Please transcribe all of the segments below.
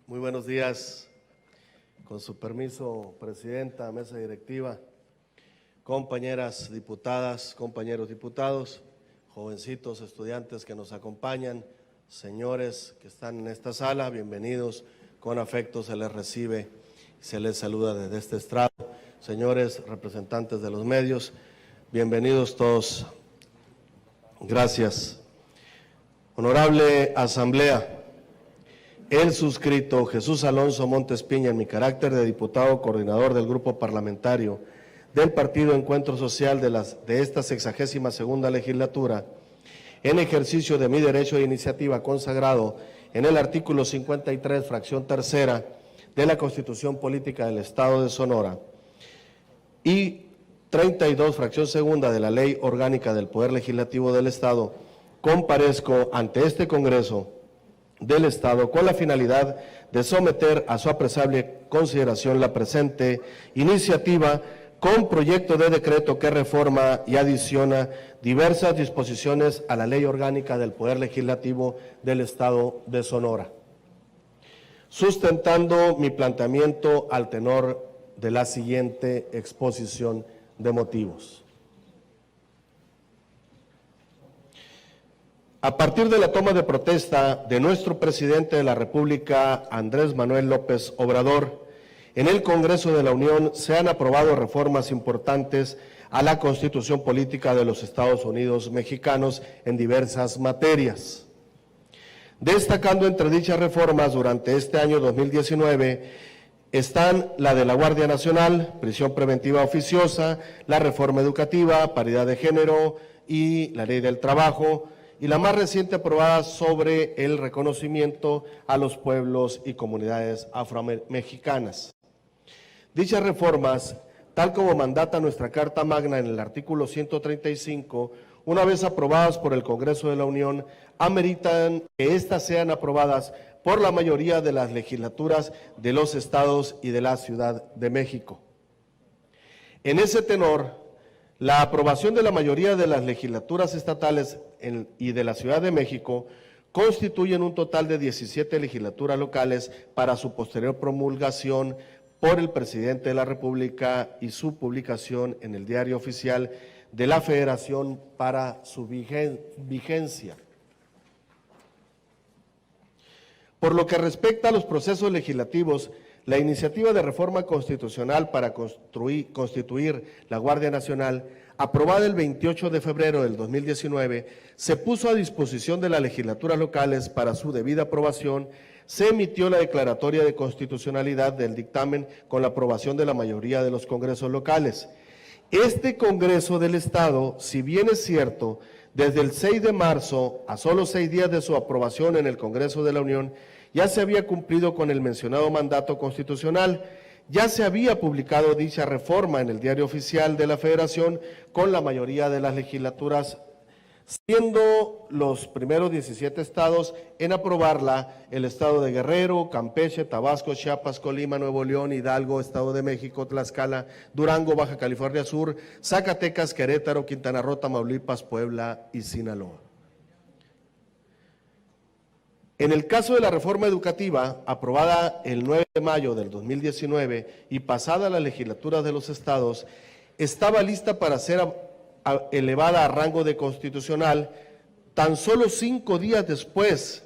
Muy buenos días. Con su permiso, presidenta, mesa directiva, compañeras diputadas, compañeros diputados, jovencitos estudiantes que nos acompañan, señores que están en esta sala, bienvenidos. Con afecto se les recibe y se les saluda desde este estrado. Señores representantes de los medios, bienvenidos todos. Gracias. Honorable Asamblea, el suscrito Jesús Alonso Montes Piña, en mi carácter de diputado coordinador del grupo parlamentario del Partido Encuentro Social de esta 62ª legislatura, en ejercicio de mi derecho de iniciativa consagrado en el artículo 53, fracción tercera de la Constitución Política del Estado de Sonora y 32, fracción segunda de la Ley Orgánica del Poder Legislativo del Estado, comparezco ante este Congreso del Estado con la finalidad de someter a su apreciable consideración la presente iniciativa con proyecto de decreto que reforma y adiciona diversas disposiciones a la Ley Orgánica del Poder Legislativo del Estado de Sonora, sustentando mi planteamiento al tenor de la siguiente exposición de motivos. A partir de la toma de protesta de nuestro presidente de la República, Andrés Manuel López Obrador, en el Congreso de la Unión se han aprobado reformas importantes a la Constitución Política de los Estados Unidos Mexicanos en diversas materias. Destacando entre dichas reformas durante este año 2019 están la de la Guardia Nacional, prisión preventiva oficiosa, la reforma educativa, paridad de género y la ley del trabajo, y la más reciente aprobada sobre el reconocimiento a los pueblos y comunidades afromexicanas. Dichas reformas, tal como mandata nuestra Carta Magna en el artículo 135, una vez aprobadas por el Congreso de la Unión, ameritan que éstas sean aprobadas por la mayoría de las legislaturas de los estados y de la Ciudad de México. En ese tenor, la aprobación de la mayoría de las legislaturas estatales y de la Ciudad de México constituyen un total de 17 legislaturas locales para su posterior promulgación por el presidente de la República y su publicación en el Diario Oficial de la Federación para su vigencia. Por lo que respecta a los procesos legislativos, la iniciativa de reforma constitucional para constituir la Guardia Nacional, aprobada el 28 de febrero del 2019, se puso a disposición de las legislaturas locales para su debida aprobación. Se emitió la declaratoria de constitucionalidad del dictamen con la aprobación de la mayoría de los congresos locales. Este Congreso del Estado, si bien es cierto, desde el 6 de marzo a solo 6 días de su aprobación en el Congreso de la Unión, ya se había cumplido con el mencionado mandato constitucional, ya se había publicado dicha reforma en el Diario Oficial de la Federación con la mayoría de las legislaturas, siendo los primeros 17 estados en aprobarla el estado de Guerrero, Campeche, Tabasco, Chiapas, Colima, Nuevo León, Hidalgo, Estado de México, Tlaxcala, Durango, Baja California Sur, Zacatecas, Querétaro, Quintana Roo, Tamaulipas, Puebla y Sinaloa. En el caso de la reforma educativa, aprobada el 9 de mayo del 2019 y pasada a las legislaturas de los estados, estaba lista para ser elevada a rango de constitucional tan solo 5 días después,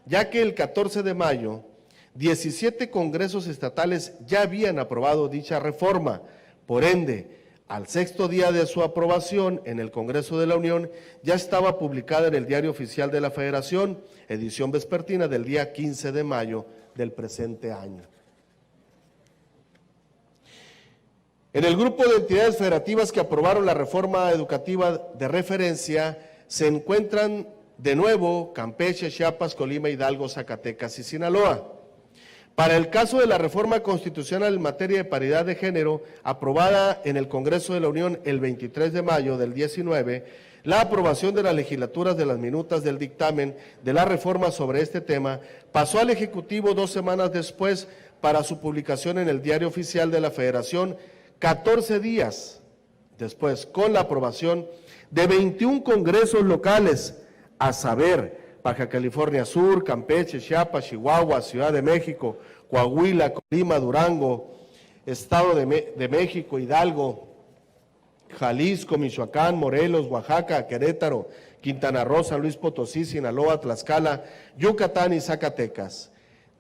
ya que el 14 de mayo, 17 congresos estatales ya habían aprobado dicha reforma. Por ende, al 6º día de su aprobación en el Congreso de la Unión, ya estaba publicada en el Diario Oficial de la Federación, edición vespertina del día 15 de mayo del presente año. En el grupo de entidades federativas que aprobaron la reforma educativa de referencia se encuentran de nuevo Campeche, Chiapas, Colima, Hidalgo, Zacatecas y Sinaloa. Para el caso de la reforma constitucional en materia de paridad de género, aprobada en el Congreso de la Unión el 23 de mayo del 19, la aprobación de las legislaturas de las minutas del dictamen de la reforma sobre este tema pasó al Ejecutivo 2 semanas después para su publicación en el Diario Oficial de la Federación, 14 días después, con la aprobación de 21 congresos locales, a saber, Baja California Sur, Campeche, Chiapas, Chihuahua, Ciudad de México, Coahuila, Colima, Durango, Estado de México, Hidalgo, Jalisco, Michoacán, Morelos, Oaxaca, Querétaro, Quintana Roo, San Luis Potosí, Sinaloa, Tlaxcala, Yucatán y Zacatecas.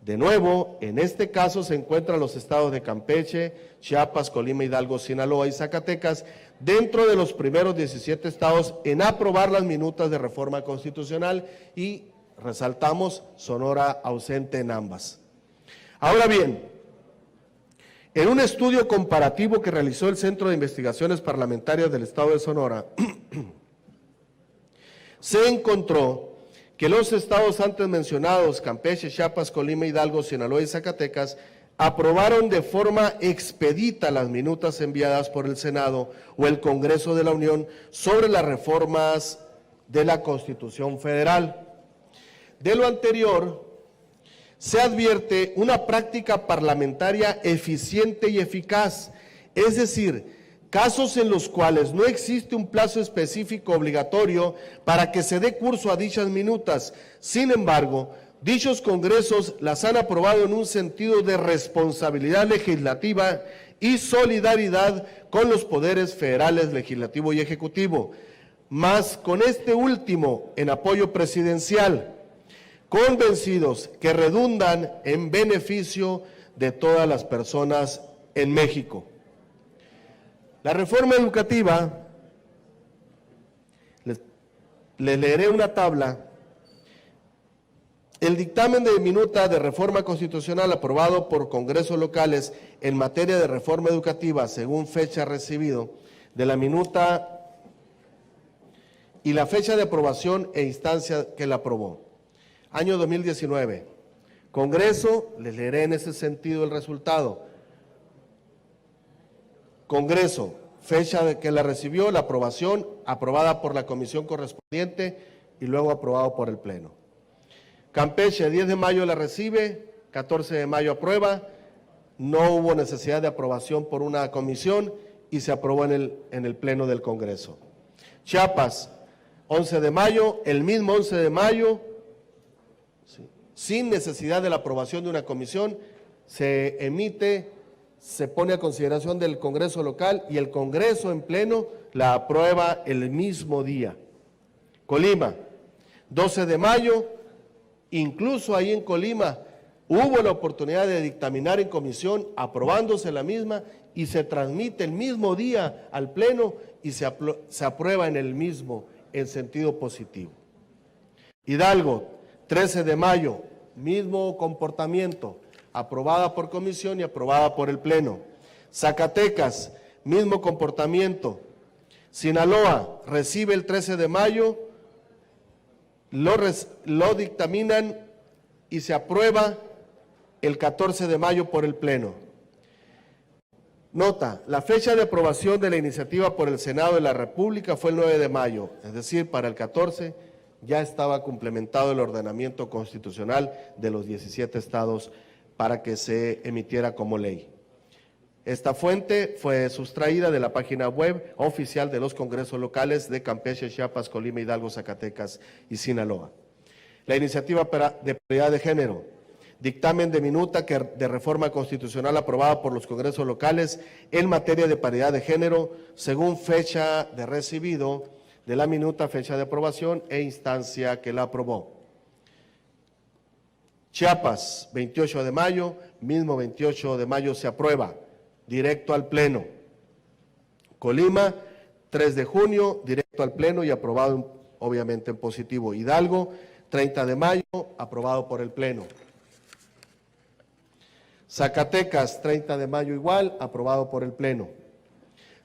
De nuevo, en este caso se encuentran los estados de Campeche, Chiapas, Colima, Hidalgo, Sinaloa y Zacatecas, dentro de los primeros 17 estados en aprobar las minutas de reforma constitucional y, resaltamos, Sonora ausente en ambas. Ahora bien, en un estudio comparativo que realizó el Centro de Investigaciones Parlamentarias del Estado de Sonora, se encontró que los estados antes mencionados, Campeche, Chiapas, Colima, Hidalgo, Sinaloa y Zacatecas, aprobaron de forma expedita las minutas enviadas por el Senado o el Congreso de la Unión sobre las reformas de la Constitución Federal. De lo anterior, se advierte una práctica parlamentaria eficiente y eficaz, es decir, casos en los cuales no existe un plazo específico obligatorio para que se dé curso a dichas minutas. Sin embargo, dichos congresos las han aprobado en un sentido de responsabilidad legislativa y solidaridad con los poderes federales, legislativo y ejecutivo, más con este último en apoyo presidencial, convencidos que redundan en beneficio de todas las personas en México. La reforma educativa, les leeré una tabla. El dictamen de minuta de reforma constitucional aprobado por congresos locales en materia de reforma educativa según fecha recibido de la minuta y la fecha de aprobación e instancia que la aprobó. Año 2019. Congreso, les leeré en ese sentido el resultado. Congreso, fecha de que la recibió, la aprobación, aprobada por la comisión correspondiente y luego aprobado por el Pleno. Campeche, 10 de mayo la recibe, 14 de mayo aprueba, no hubo necesidad de aprobación por una comisión y se aprobó en el Pleno del Congreso. Chiapas, 11 de mayo, el mismo 11 de mayo, sin necesidad de la aprobación de una comisión, se emite, se pone a consideración del Congreso local y el Congreso en pleno la aprueba el mismo día. Colima, 12 de mayo, incluso ahí en Colima hubo la oportunidad de dictaminar en comisión, aprobándose la misma y se transmite el mismo día al pleno y se aprueba en el mismo en sentido positivo. Hidalgo, 13 de mayo, mismo comportamiento, aprobada por comisión y aprobada por el Pleno. Zacatecas, mismo comportamiento. Sinaloa, recibe el 13 de mayo, lo dictaminan y se aprueba el 14 de mayo por el Pleno. Nota, la fecha de aprobación de la iniciativa por el Senado de la República fue el 9 de mayo, es decir, para el 14 ya estaba complementado el ordenamiento constitucional de los 17 estados para que se emitiera como ley. Esta fuente fue sustraída de la página web oficial de los congresos locales de Campeche, Chiapas, Colima, Hidalgo, Zacatecas y Sinaloa. La iniciativa de paridad de género, dictamen de minuta de reforma constitucional aprobada por los congresos locales en materia de paridad de género, según fecha de recibido de la minuta, fecha de aprobación e instancia que la aprobó. Chiapas, 28 de mayo, mismo 28 de mayo se aprueba, directo al Pleno. Colima, 3 de junio, directo al Pleno y aprobado obviamente en positivo. Hidalgo, 30 de mayo, aprobado por el Pleno. Zacatecas, 30 de mayo igual, aprobado por el Pleno.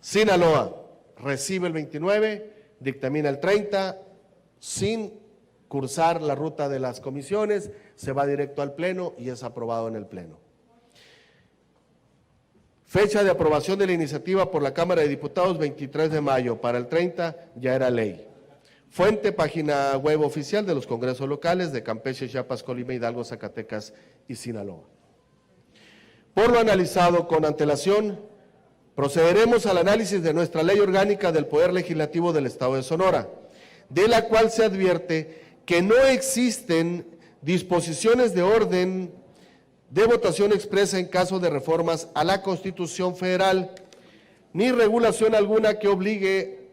Sinaloa, recibe el 29, dictamina el 30, sin cursar la ruta de las comisiones, se va directo al Pleno y es aprobado en el Pleno. Fecha de aprobación de la iniciativa por la Cámara de Diputados, 23 de mayo. Para el 30 ya era ley. Fuente, página web oficial de los congresos locales de Campeche, Chiapas, Colima, Hidalgo, Zacatecas y Sinaloa. Por lo analizado con antelación, procederemos al análisis de nuestra Ley Orgánica del Poder Legislativo del Estado de Sonora, de la cual se advierte que no existen disposiciones de orden de votación expresa en caso de reformas a la Constitución Federal, ni regulación alguna que obligue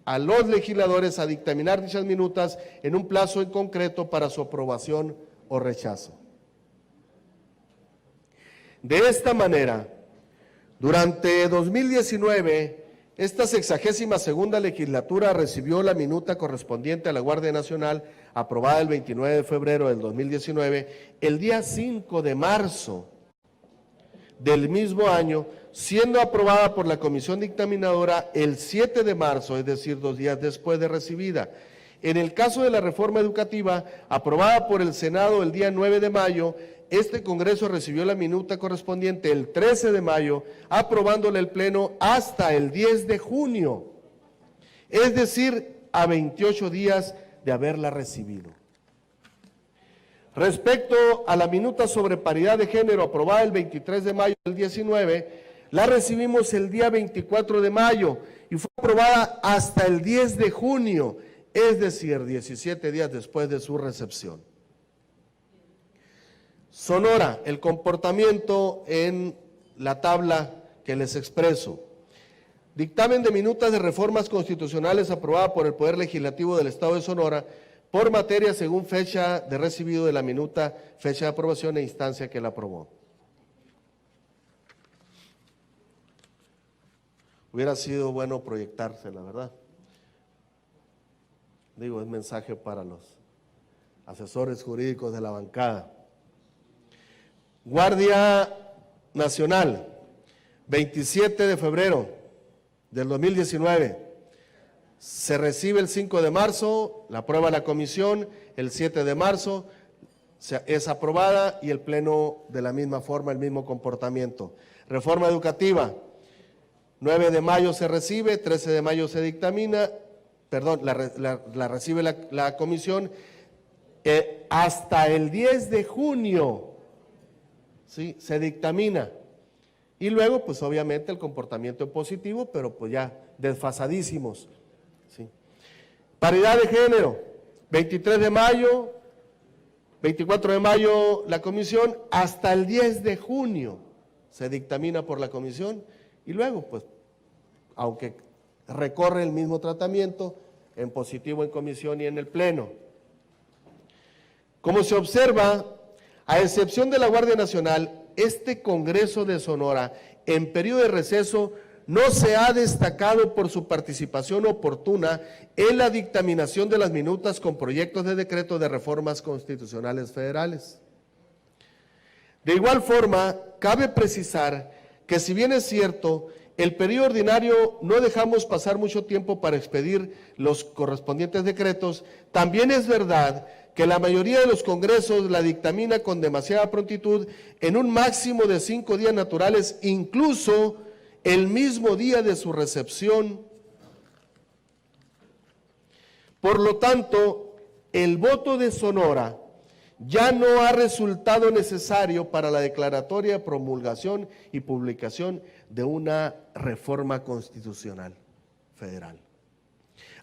a los legisladores a dictaminar dichas minutas en un plazo en concreto para su aprobación o rechazo. De esta manera, durante 2019, esta 62ª legislatura recibió la minuta correspondiente a la Guardia Nacional, aprobada el 29 de febrero del 2019, el día 5 de marzo del mismo año, siendo aprobada por la Comisión Dictaminadora el 7 de marzo, es decir, 2 días después de recibida. En el caso de la reforma educativa, aprobada por el Senado el día 9 de mayo, este Congreso recibió la minuta correspondiente el 13 de mayo, aprobándola el Pleno hasta el 10 de junio, es decir, a 28 días de haberla recibido. Respecto a la minuta sobre paridad de género aprobada el 23 de mayo del 19, la recibimos el día 24 de mayo y fue aprobada hasta el 10 de junio, es decir, 17 días después de su recepción. Sonora, el comportamiento en la tabla que les expreso. Dictamen de minutas de reformas constitucionales aprobada por el Poder Legislativo del Estado de Sonora por materia según fecha de recibido de la minuta, fecha de aprobación e instancia que la aprobó. Hubiera sido bueno proyectarse, la verdad. Digo, es mensaje para los asesores jurídicos de la bancada. Guardia Nacional, 27 de febrero del 2019. Se recibe el 5 de marzo, la aprueba la comisión, el 7 de marzo es aprobada y el Pleno de la misma forma, el mismo comportamiento. Reforma educativa, 9 de mayo se recibe, 13 de mayo se dictamina, perdón, la recibe la comisión, hasta el 10 de junio, ¿sí?, se dictamina. Y luego, pues obviamente el comportamiento positivo, pero pues ya desfasadísimos. ¿Sí? Paridad de género, 23 de mayo, 24 de mayo la comisión, hasta el 10 de junio se dictamina por la comisión y luego, pues, aunque recorre el mismo tratamiento, en positivo en comisión y en el Pleno. Como se observa, a excepción de la Guardia Nacional, este Congreso de Sonora, en periodo de receso, no se ha destacado por su participación oportuna en la dictaminación de las minutas con proyectos de decreto de reformas constitucionales federales. De igual forma, cabe precisar que si bien es cierto, el periodo ordinario no dejamos pasar mucho tiempo para expedir los correspondientes decretos, también es verdad que la mayoría de los congresos la dictamina con demasiada prontitud en un máximo de 5 días naturales, incluso el mismo día de su recepción. Por lo tanto, el voto de Sonora ya no ha resultado necesario para la declaratoria, promulgación y publicación de una reforma constitucional federal.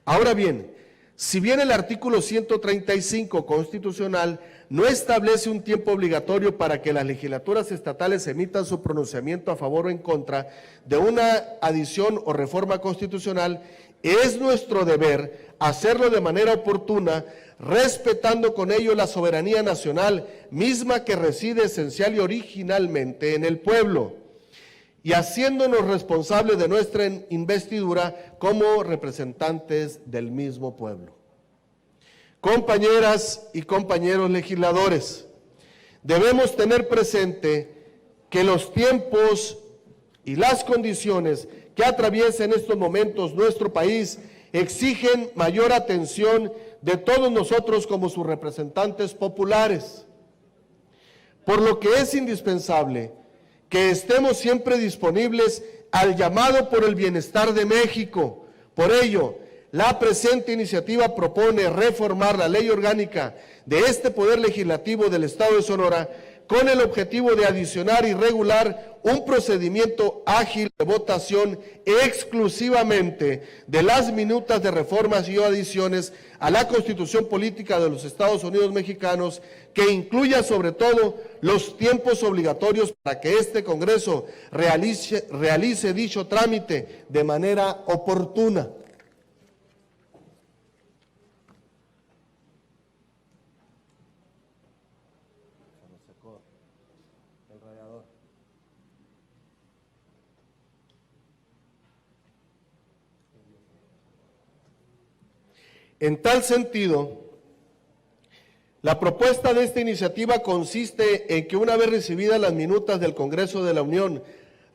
Ahora bien, si bien el artículo 135 constitucional no establece un tiempo obligatorio para que las legislaturas estatales emitan su pronunciamiento a favor o en contra de una adición o reforma constitucional, es nuestro deber hacerlo de manera oportuna, respetando con ello la soberanía nacional, misma que reside esencial y originalmente en el pueblo, y haciéndonos responsables de nuestra investidura como representantes del mismo pueblo. Compañeras y compañeros legisladores, debemos tener presente que los tiempos y las condiciones que atraviesa en estos momentos nuestro país exigen mayor atención de todos nosotros como sus representantes populares, por lo que es indispensable que estemos siempre disponibles al llamado por el bienestar de México. Por ello, la presente iniciativa propone reformar la ley orgánica de este Poder Legislativo del Estado de Sonora con el objetivo de adicionar y regular un procedimiento ágil de votación exclusivamente de las minutas de reformas y adiciones a la Constitución Política de los Estados Unidos Mexicanos, que incluya sobre todo los tiempos obligatorios para que este Congreso realice dicho trámite de manera oportuna. En tal sentido, la propuesta de esta iniciativa consiste en que una vez recibidas las minutas del Congreso de la Unión,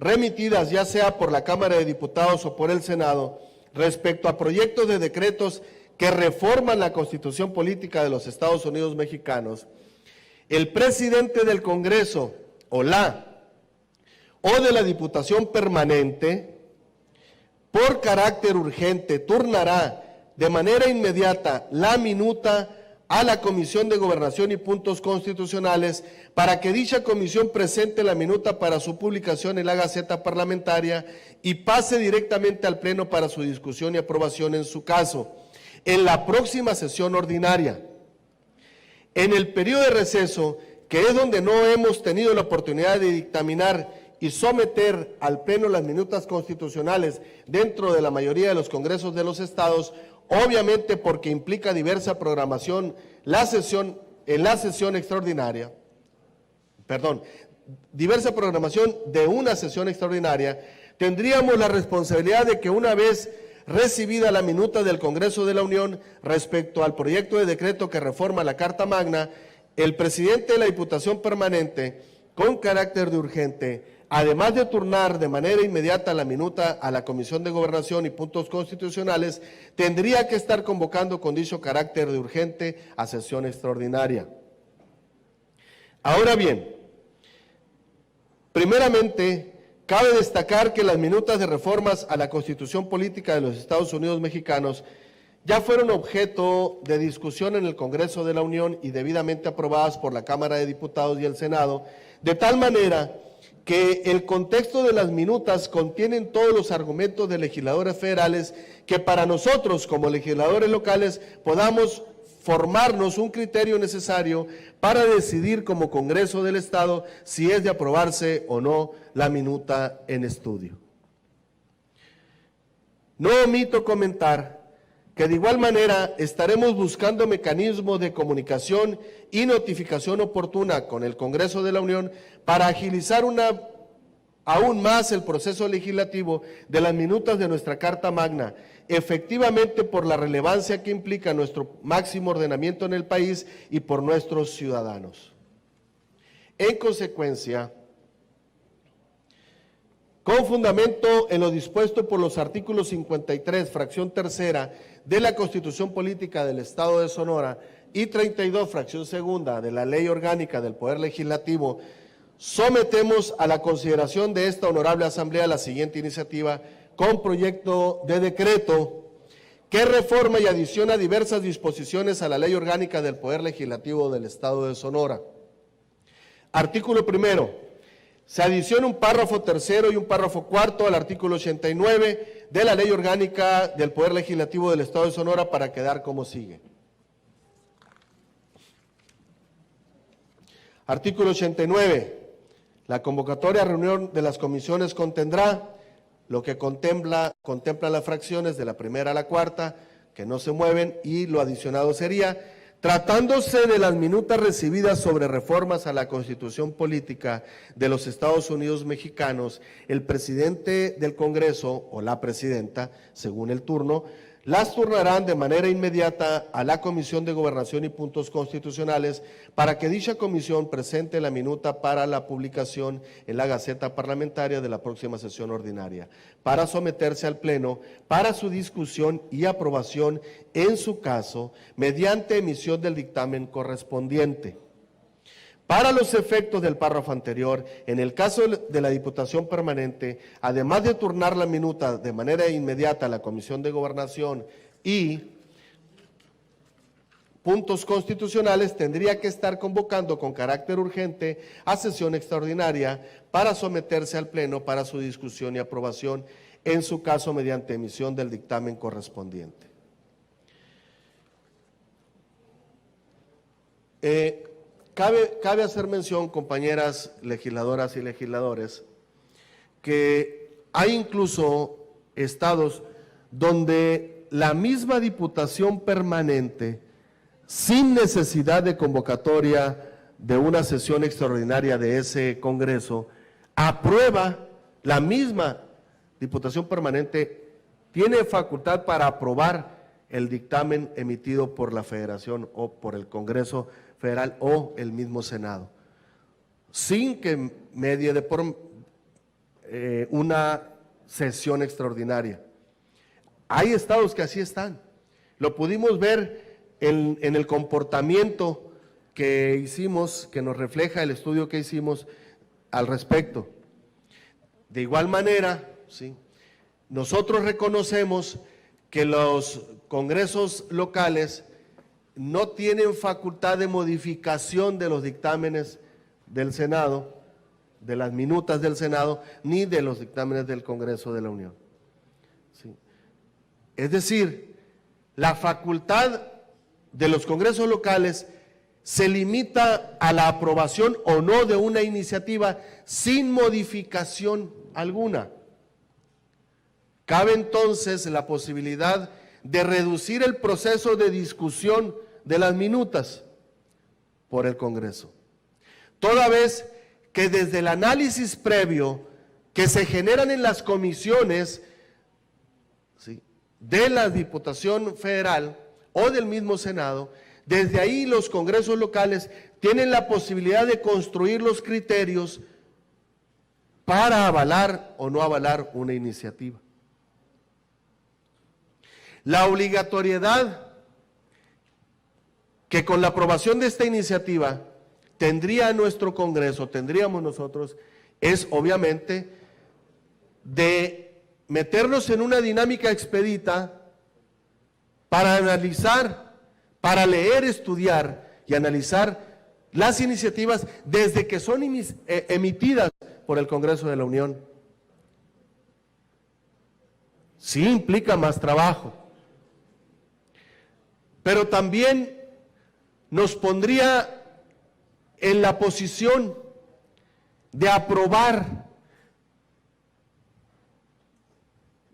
remitidas ya sea por la Cámara de Diputados o por el Senado, respecto a proyectos de decretos que reforman la Constitución Política de los Estados Unidos Mexicanos, el presidente del Congreso o de la Diputación Permanente, por carácter urgente, turnará de manera inmediata la minuta a la Comisión de Gobernación y Puntos Constitucionales para que dicha comisión presente la minuta para su publicación en la Gaceta Parlamentaria y pase directamente al Pleno para su discusión y aprobación en su caso, en la próxima sesión ordinaria. En el periodo de receso, que es donde no hemos tenido la oportunidad de dictaminar y someter al Pleno las minutas constitucionales dentro de la mayoría de los congresos de los estados, obviamente porque implica diversa programación, diversa programación de una sesión extraordinaria, tendríamos la responsabilidad de que una vez recibida la minuta del Congreso de la Unión respecto al proyecto de decreto que reforma la Carta Magna, el presidente de la Diputación Permanente, con carácter de urgente, además de turnar de manera inmediata la minuta a la Comisión de Gobernación y Puntos Constitucionales, tendría que estar convocando con dicho carácter de urgente a sesión extraordinaria. Ahora bien, primeramente, cabe destacar que las minutas de reformas a la Constitución Política de los Estados Unidos Mexicanos ya fueron objeto de discusión en el Congreso de la Unión y debidamente aprobadas por la Cámara de Diputados y el Senado, de tal manera que el contexto de las minutas contienen todos los argumentos de legisladores federales que para nosotros como legisladores locales podamos formarnos un criterio necesario para decidir como Congreso del Estado si es de aprobarse o no la minuta en estudio. No omito comentar que de igual manera estaremos buscando mecanismos de comunicación y notificación oportuna con el Congreso de la Unión para agilizar aún más el proceso legislativo de las minutas de nuestra Carta Magna, efectivamente por la relevancia que implica nuestro máximo ordenamiento en el país y por nuestros ciudadanos. En consecuencia, con fundamento en lo dispuesto por los artículos 53, fracción tercera, de la Constitución Política del Estado de Sonora y 32, fracción segunda, de la Ley Orgánica del Poder Legislativo, sometemos a la consideración de esta honorable Asamblea la siguiente iniciativa con proyecto de decreto que reforma y adiciona diversas disposiciones a la Ley Orgánica del Poder Legislativo del Estado de Sonora. Artículo primero. Se adiciona un párrafo tercero y un párrafo cuarto al artículo 89 de la Ley Orgánica del Poder Legislativo del Estado de Sonora para quedar como sigue. Artículo 89. La convocatoria a reunión de las comisiones contendrá lo que contempla las fracciones de la primera a la cuarta, que no se mueven, y lo adicionado sería: tratándose de las minutas recibidas sobre reformas a la Constitución Política de los Estados Unidos Mexicanos, el presidente del Congreso o la presidenta, según el turno, las turnarán de manera inmediata a la Comisión de Gobernación y Puntos Constitucionales para que dicha comisión presente la minuta para la publicación en la Gaceta Parlamentaria de la próxima sesión ordinaria, para someterse al Pleno para su discusión y aprobación en su caso, mediante emisión del dictamen correspondiente. Para los efectos del párrafo anterior, en el caso de la Diputación Permanente, además de turnar la minuta de manera inmediata a la Comisión de Gobernación y puntos constitucionales, tendría que estar convocando con carácter urgente a sesión extraordinaria para someterse al Pleno para su discusión y aprobación, en su caso mediante emisión del dictamen correspondiente. Cabe hacer mención, compañeras legisladoras y legisladores, que hay incluso estados donde la misma Diputación Permanente, sin necesidad de convocatoria de una sesión extraordinaria de ese Congreso, aprueba, la misma Diputación Permanente tiene facultad para aprobar el dictamen emitido por la Federación o por el Congreso Federal o el mismo Senado, sin que medie una sesión extraordinaria. Hay estados que así están. Lo pudimos ver en el comportamiento que hicimos, que nos refleja el estudio que hicimos al respecto. De igual manera, ¿sí?, nosotros reconocemos que los congresos locales no tienen facultad de modificación de los dictámenes del Senado, de las minutas del Senado, ni de los dictámenes del Congreso de la Unión. ¿Sí? Es decir, la facultad de los congresos locales se limita a la aprobación o no de una iniciativa sin modificación alguna. Cabe entonces la posibilidad de reducir el proceso de discusión de las minutas por el Congreso, toda vez que desde el análisis previo que se generan en las comisiones, ¿sí?, de la Diputación Federal o del mismo Senado, desde ahí los congresos locales tienen la posibilidad de construir los criterios para avalar o no avalar una iniciativa. La obligatoriedad que con la aprobación de esta iniciativa tendría nuestro Congreso, tendríamos nosotros, es obviamente de meternos en una dinámica expedita para analizar, para leer, estudiar y analizar las iniciativas desde que son emitidas por el Congreso de la Unión. Sí implica más trabajo, pero también nos pondría en la posición de aprobar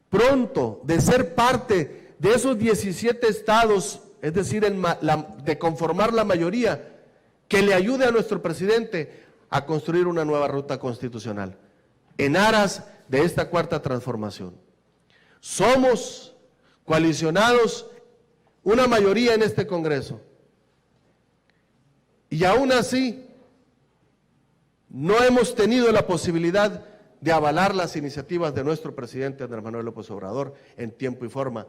pronto, de ser parte de esos 17 estados, es decir, de conformar la mayoría, que le ayude a nuestro presidente a construir una nueva ruta constitucional, en aras de esta cuarta transformación. Somos coalicionados, una mayoría en este Congreso, y aún así no hemos tenido la posibilidad de avalar las iniciativas de nuestro presidente Andrés Manuel López Obrador en tiempo y forma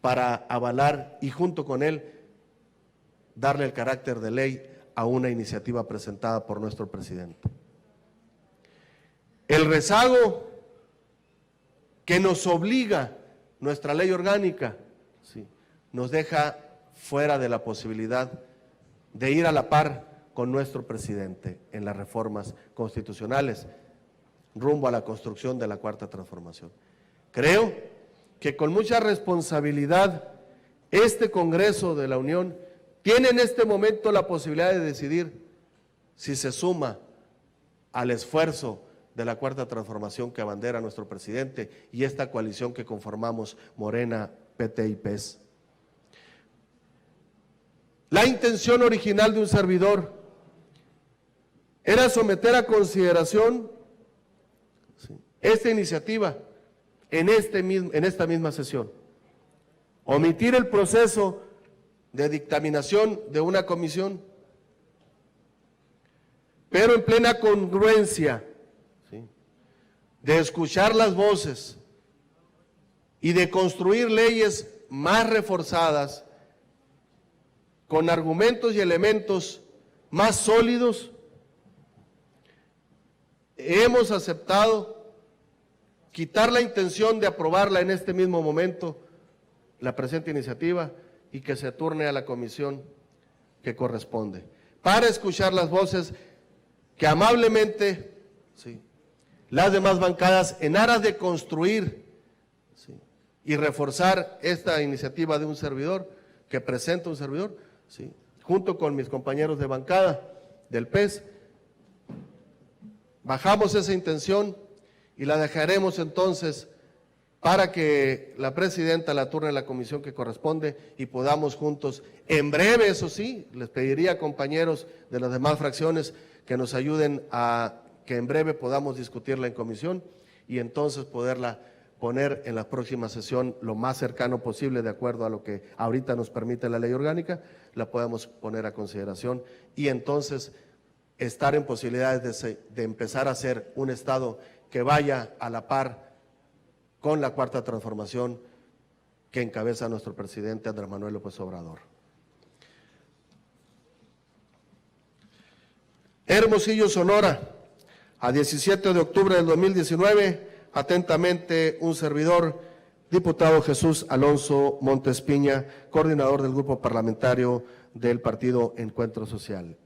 para avalar y junto con él darle el carácter de ley a una iniciativa presentada por nuestro presidente. El rezago que nos obliga nuestra ley orgánica, ¿sí?, nos deja fuera de la posibilidad de ir a la par con nuestro presidente en las reformas constitucionales rumbo a la construcción de la cuarta transformación. Creo que con mucha responsabilidad este Congreso de la Unión tiene en este momento la posibilidad de decidir si se suma al esfuerzo de la cuarta transformación que abandera nuestro presidente y esta coalición que conformamos Morena, PT y PES. La intención original de un servidor era someter a consideración esta iniciativa en esta misma sesión, omitir el proceso de dictaminación de una comisión, pero en plena congruencia, ¿sí?, de escuchar las voces y de construir leyes más reforzadas con argumentos y elementos más sólidos. Hemos aceptado quitar la intención de aprobarla en este mismo momento, la presente iniciativa, y que se turne a la comisión que corresponde, para escuchar las voces que amablemente, sí, las demás bancadas, en aras de construir, sí, y reforzar esta iniciativa de un servidor, que presenta un servidor, sí, junto con mis compañeros de bancada del PES, bajamos esa intención y la dejaremos entonces para que la presidenta la turne en la comisión que corresponde y podamos juntos, en breve, eso sí, les pediría a compañeros de las demás fracciones que nos ayuden a que en breve podamos discutirla en comisión y entonces poderla poner en la próxima sesión lo más cercano posible, de acuerdo a lo que ahorita nos permite la ley orgánica, la podemos poner a consideración y entonces estar en posibilidades de empezar a hacer un Estado que vaya a la par con la cuarta transformación que encabeza nuestro presidente Andrés Manuel López Obrador. Hermosillo, Sonora, a 17 de octubre del 2019, atentamente un servidor, diputado Jesús Alonso Montes Piña, coordinador del grupo parlamentario del Partido Encuentro Social.